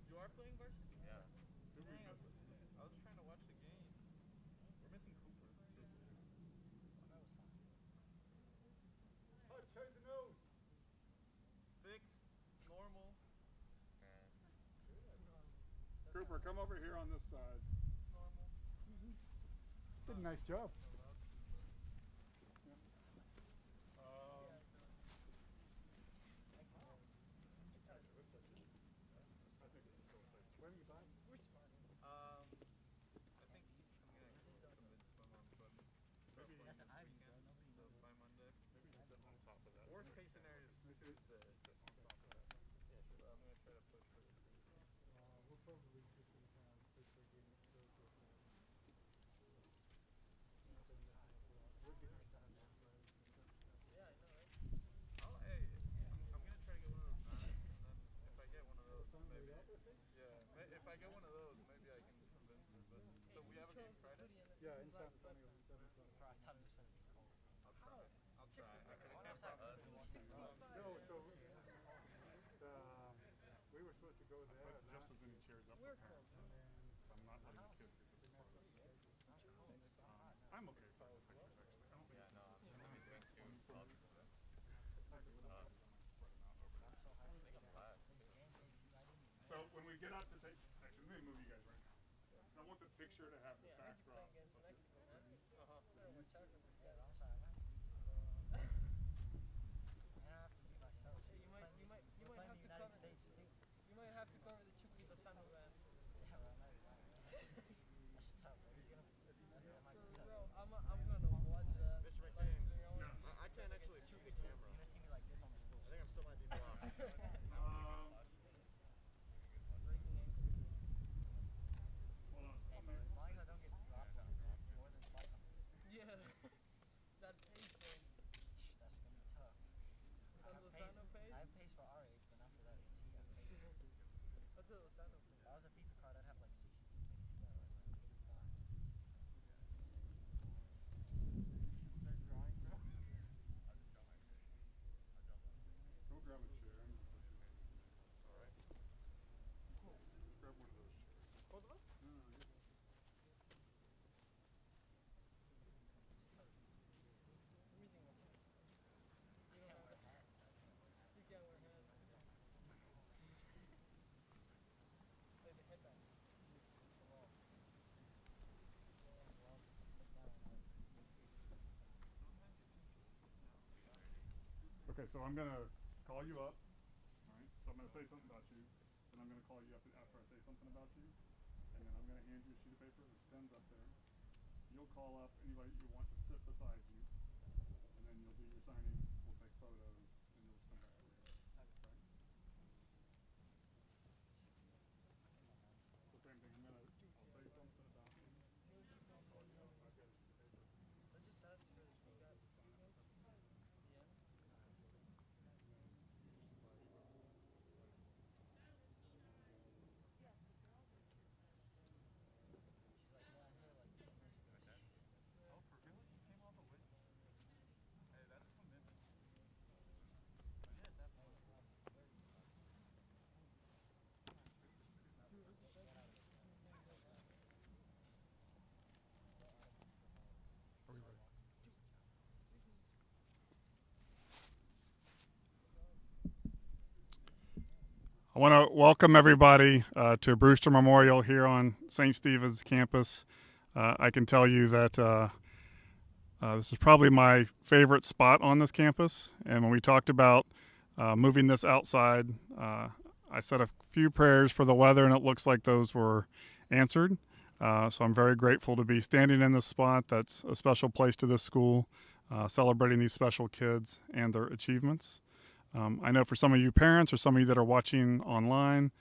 You are playing varsity? Yeah. Dang, I was trying to watch the game. We're missing Cooper. Touch, toes and nose. Fixed, normal. Cooper, come over here on this side. Normal. Did a nice job. When are you buying? I think I'm gonna convince my mom to let me start playing this weekend. So by Monday. Maybe just sit on top of that. Worst case scenario is Tuesday. So I'm gonna try to push for this week. We're probably just going to kind of push for a game that goes with would be nice to have more players. Yeah, I know, right? Hey, I'm gonna try to get one of those signs, and then if I get one of those, maybe. Yeah, if I get one of those, maybe I can convince her. But so we have a game Friday. Yeah, in San Antonio, in San Antonio. I'll try. I can't promise. No, so we were supposed to go there. I put just as many chairs up for parents. I'm not letting the kids do this. I'm okay with the pictures, actually. I don't think Yeah, no, I'm me too. so when we get up to take, actually, let me move you guys right now. I want the picture to have the backdrop. You might have to cover the Chucky Lozano man. Bro, I'm gonna watch that. Mr. McCain, I can't actually see the camera. I think I'm still might be blocked. Yeah, that pace thing. On Lozano pace? I have pace for our age, but not for that age. He got pace. What's the Lozano pace? If I was a FIFA card, I'd have like 62 pace. He got like 85. Start drawing, bro. Go grab a chair. Alright. Cool. Grab one of those chairs. Both of us? No, no, no. I'm using my phone. You don't wear hats. You can't wear hats. Like the headband. Okay, so I'm gonna call you up. Alright, so I'm gonna say something about you. Then I'm gonna call you up after I say something about you. And then I'm gonna hand you a sheet of paper. There's pens up there. You'll call up anybody you want to sit beside you. And then you'll do your signing. We'll take photos and you'll just come back over here. Okay? The same thing. I'll say something about you. I'll call you up. I've got a sheet of paper. Let's just ask her if you got food again. Yeah. Oh, for real? You came all the way? Hey, that's a commitment. Yeah, definitely. Are we ready? I want to welcome everybody to Brewster Memorial here on St. Stephen's campus. I can tell you that this is probably my favorite spot on this campus. And when we talked about moving this outside, I said a few prayers for the weather, and it looks like those were answered. So I'm very grateful to be standing in this spot. That's a special place to this school, celebrating these special kids and their achievements. I know for some of you parents or some of you that are watching online,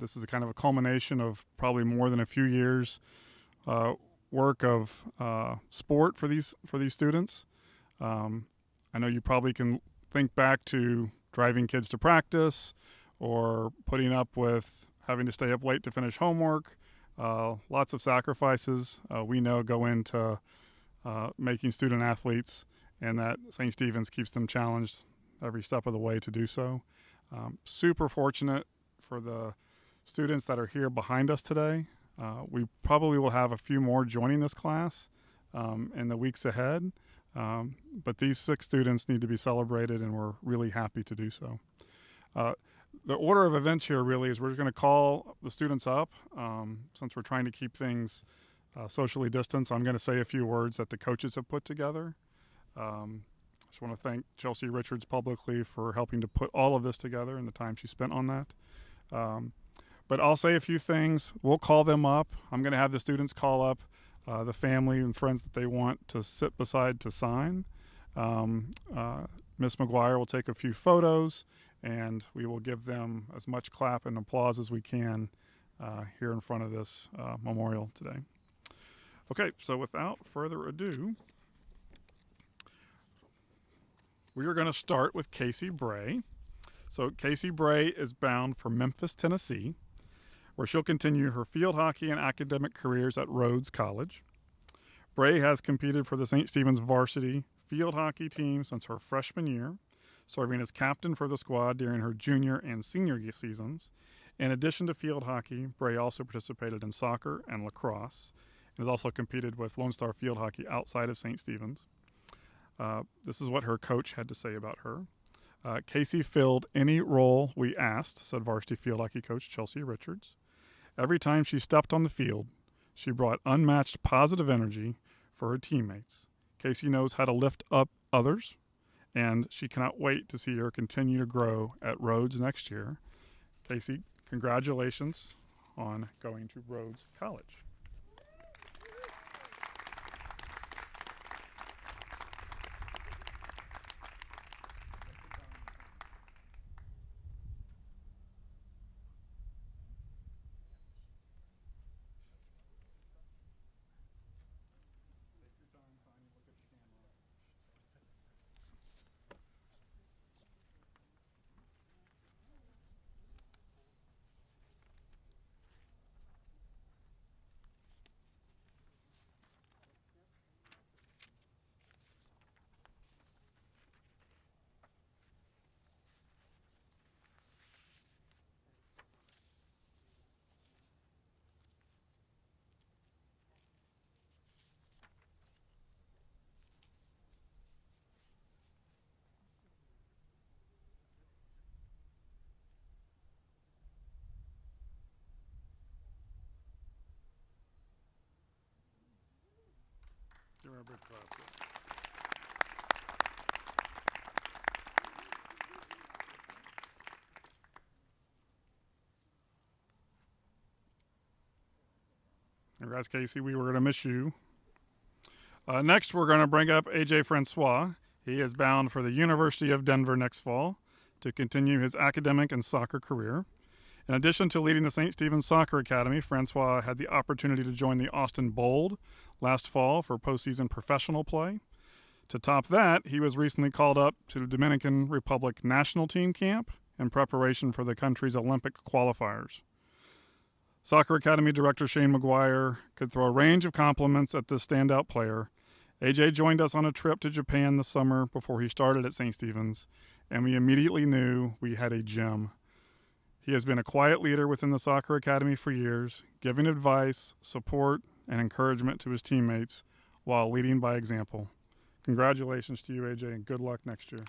this is a kind of a culmination of probably more than a few years work of sport for these students. I know you probably can think back to driving kids to practice or putting up with having to stay up late to finish homework. Lots of sacrifices we know go into making student athletes, and that St. Stephen's keeps them challenged every step of the way to do so. Super fortunate for the students that are here behind us today. We probably will have a few more joining this class in the weeks ahead, but these 6 students need to be celebrated, and we're really happy to do so. The order of events here really is we're going to call the students up. Since we're trying to keep things socially distanced, I'm going to say a few words that the coaches have put together. Just want to thank Chelsea Richards publicly for helping to put all of this together and the time she spent on that. But I'll say a few things. We'll call them up. I'm going to have the students call up the family and friends that they want to sit beside to sign. Miss McGuire will take a few photos, and we will give them as much clap and applause as we can here in front of this memorial today. Okay, so without further ado, we are going to start with Casey Bray. So Casey Bray is bound for Memphis, Tennessee, where she'll continue her field hockey and academic careers at Rhodes College. Bray has competed for the St. Stephen's varsity field hockey team since her freshman year, serving as captain for the squad during her junior and senior seasons. In addition to field hockey, Bray also participated in soccer and lacrosse, and has also competed with Lone Star Field Hockey outside of St. Stephen's. This is what her coach had to say about her. Casey filled any role we asked, said varsity field hockey coach Chelsea Richards. Every time she stepped on the field, she brought unmatched positive energy for her teammates. Casey knows how to lift up others, and she cannot wait to see her continue to grow at Rhodes next year. Casey, congratulations on going to Rhodes College. Give her a big clap. Congrats, Casey. We were going to miss you. Next, we're going to bring up AJ Francois. He is bound for the University of Denver next fall to continue his academic and soccer career. In addition to leading the St. Stephen's Soccer Academy, Francois had the opportunity to join the Austin Bold last fall for postseason professional play. To top that, he was recently called up to the Dominican Republic national team camp in preparation for the country's Olympic qualifiers. Soccer Academy Director Shane McGuire could throw a range of compliments at this standout player. AJ joined us on a trip to Japan this summer before he started at St. Stephen's, and we immediately knew we had a gem. He has been a quiet leader within the Soccer Academy for years, giving advice, support, and encouragement to his teammates while leading by example. Congratulations to you, AJ, and good luck next year.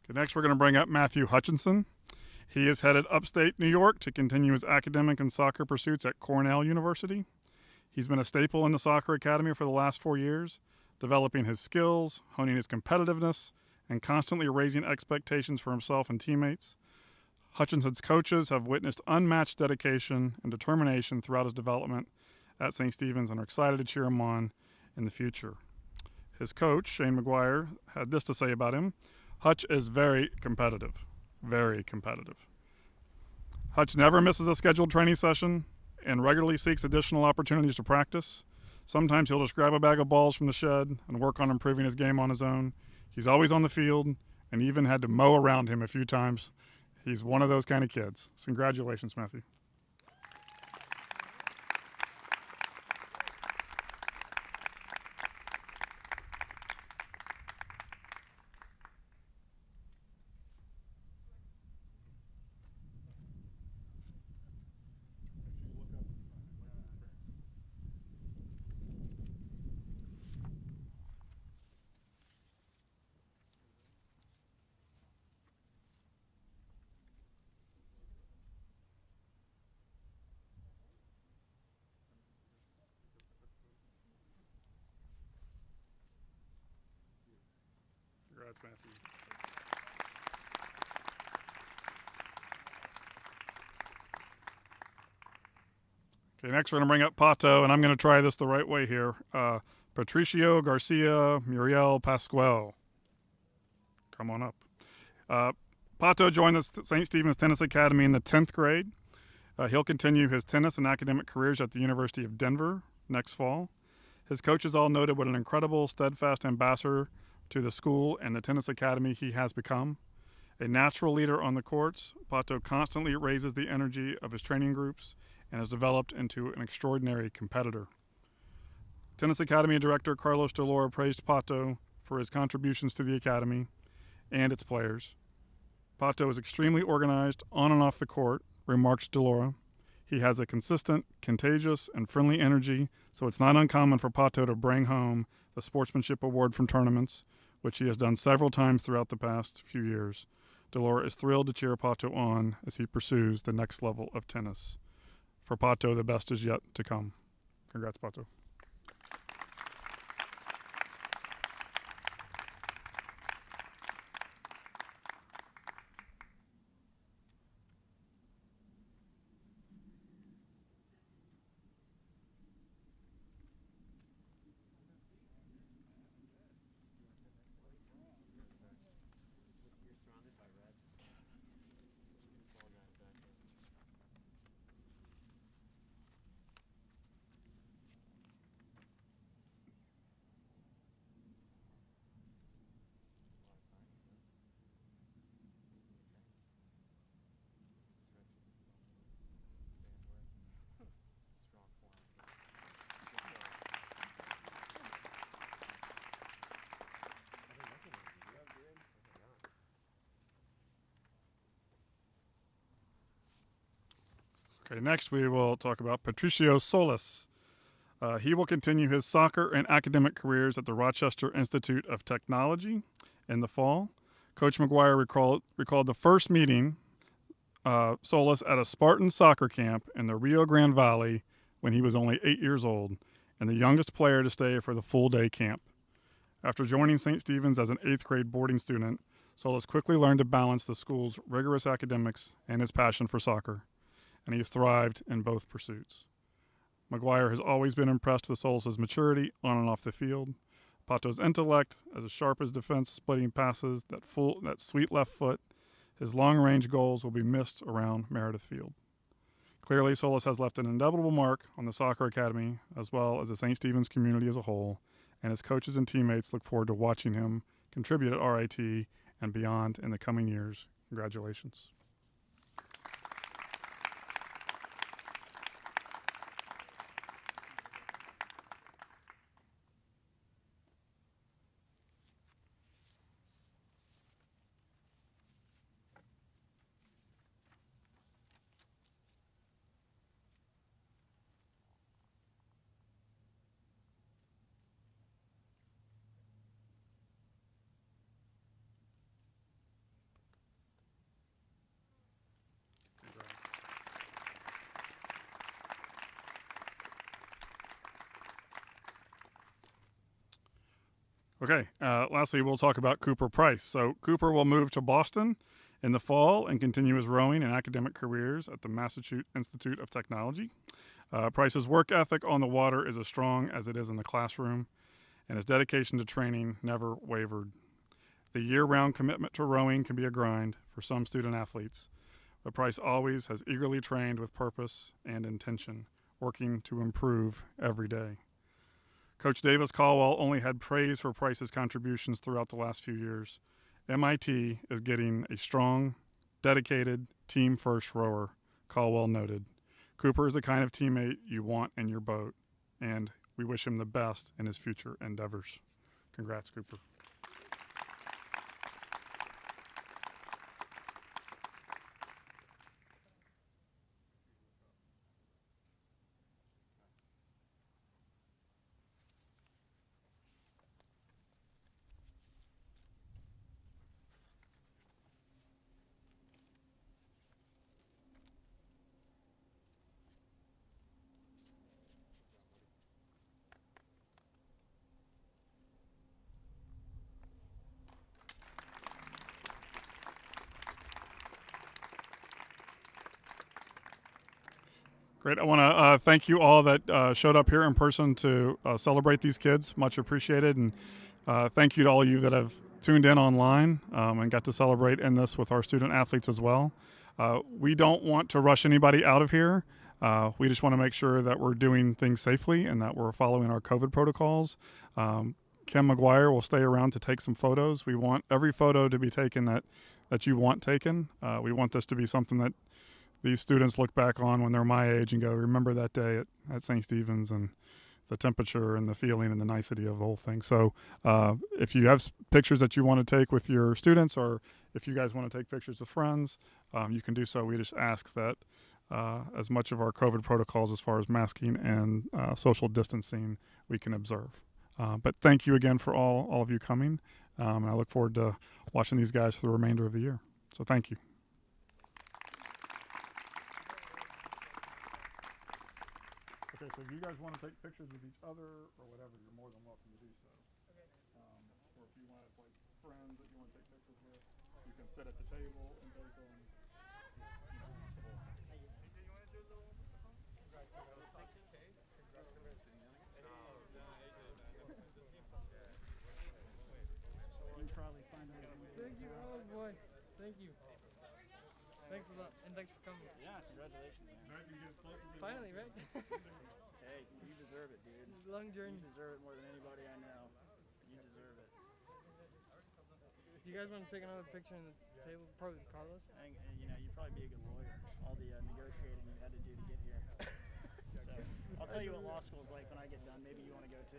Okay, next, we're going to bring up Matthew Hutchinson. He is headed upstate New York to continue his academic and soccer pursuits at Cornell University. He's been a staple in the Soccer Academy for the last 4 years, developing his skills, honing his competitiveness, and constantly raising expectations for himself and teammates. Hutchinson's coaches have witnessed unmatched dedication and determination throughout his development at St. Stephen's and are excited to cheer him on in the future. His coach, Shane McGuire, had this to say about him. Hutch is very competitive. Very competitive. Hutch never misses a scheduled training session and regularly seeks additional opportunities to practice. Sometimes he'll just grab a bag of balls from the shed and work on improving his game on his own. He's always on the field and even had to mow around him a few times. He's one of those kind of kids. So congratulations, Matthew. Congrats, Matthew. Okay, next we're going to bring up Pato, and I'm going to try this the right way here. Patricio Garcia Muriel Pascual. Come on up. Pato joined the St. Stephen's Tennis Academy in the 10th grade. He'll continue his tennis and academic careers at the University of Denver next fall. His coaches all noted what an incredible, steadfast ambassador to the school and the tennis academy he has become. A natural leader on the courts, Pato constantly raises the energy of his training groups and has developed into an extraordinary competitor. Tennis Academy Director Carlos Delora praised Pato for his contributions to the academy and its players. Pato is extremely organized on and off the court, remarked Delora. He has a consistent, contagious, and friendly energy, so it's not uncommon for Pato to bring home the Sportsmanship Award from tournaments, which he has done several times throughout the past few years. Delora is thrilled to cheer Pato on as he pursues the next level of tennis. For Pato, the best is yet to come. Congrats, Pato. You're surrounded by red. Fall guys back in. Okay, next we will talk about Patricio Solis. He will continue his soccer and academic careers at the Rochester Institute of Technology in the fall. Coach McGuire recalled the first meeting Solis at a Spartan soccer camp in the Rio Grande Valley when he was only 8 years old and the youngest player to stay for the full-day camp. After joining St. Stephen's as an 8th grade boarding student, Solis quickly learned to balance the school's rigorous academics and his passion for soccer, and he has thrived in both pursuits. McGuire has always been impressed with Solis' maturity on and off the field. Pato's intellect, as sharp as defense, splitting passes, that sweet left foot, his long-range goals will be missed around Meredith Field. Clearly, Solis has left an indelible mark on the soccer academy, as well as the St. Stephen's community as a whole, and his coaches and teammates look forward to watching him contribute at RIT and beyond in the coming years. Congratulations. Okay, lastly, we'll talk about Cooper Price. So, Cooper will move to Boston in the fall and continue his rowing and academic careers at the Massachusetts Institute of Technology. Price's work ethic on the water is as strong as it is in the classroom, and his dedication to training never wavered. The year-round commitment to rowing can be a grind for some student athletes, but Price always has eagerly trained with purpose and intention, working to improve every day. Coach Davis Caldwell only had praise for Price's contributions throughout the last few years. MIT is getting a strong, dedicated, team-first rower, Caldwell noted. Cooper is the kind of teammate you want in your boat, and we wish him the best in his future endeavors. Congrats, Cooper. Great. I want to thank you all that showed up here in person to celebrate these kids. Much appreciated. And thank you to all of you that have tuned in online and got to celebrate in this with our student athletes as well. We don't want to rush anybody out of here. We just want to make sure that we're doing things safely and that we're following our COVID protocols. Kim McGuire will stay around to take some photos. We want every photo to be taken that you want taken. We want this to be something that these students look back on when they're my age and go, remember that day at St. Stephen's and the temperature and the feeling and the nicety of the whole thing. So if you have pictures that you want to take with your students, or if you guys want to take pictures with friends, you can do so. We just ask that as much of our COVID protocols as far as masking and social distancing we can observe. But thank you again for all of you coming. And I look forward to watching these guys for the remainder of the year. So thank you. Okay, so if you guys want to take pictures with each other or whatever, you're more than welcome to do so. Okay. Or if you want like friends that you want to take pictures with, you can sit at the table and take them. You probably find out. Thank you. Oh boy. Thank you. Thanks a lot, and thanks for coming. Yeah, congratulations, man. Finally, right? Hey, you deserve it, dude. Long journey. You deserve it more than anybody I know. You deserve it. You guys want to take another picture on the table? Probably with Carlos. I think, you know, you'd probably be a good lawyer. All the negotiating you had to do to get here. So, I'll tell you what law school's like when I get done. Maybe you want to go too.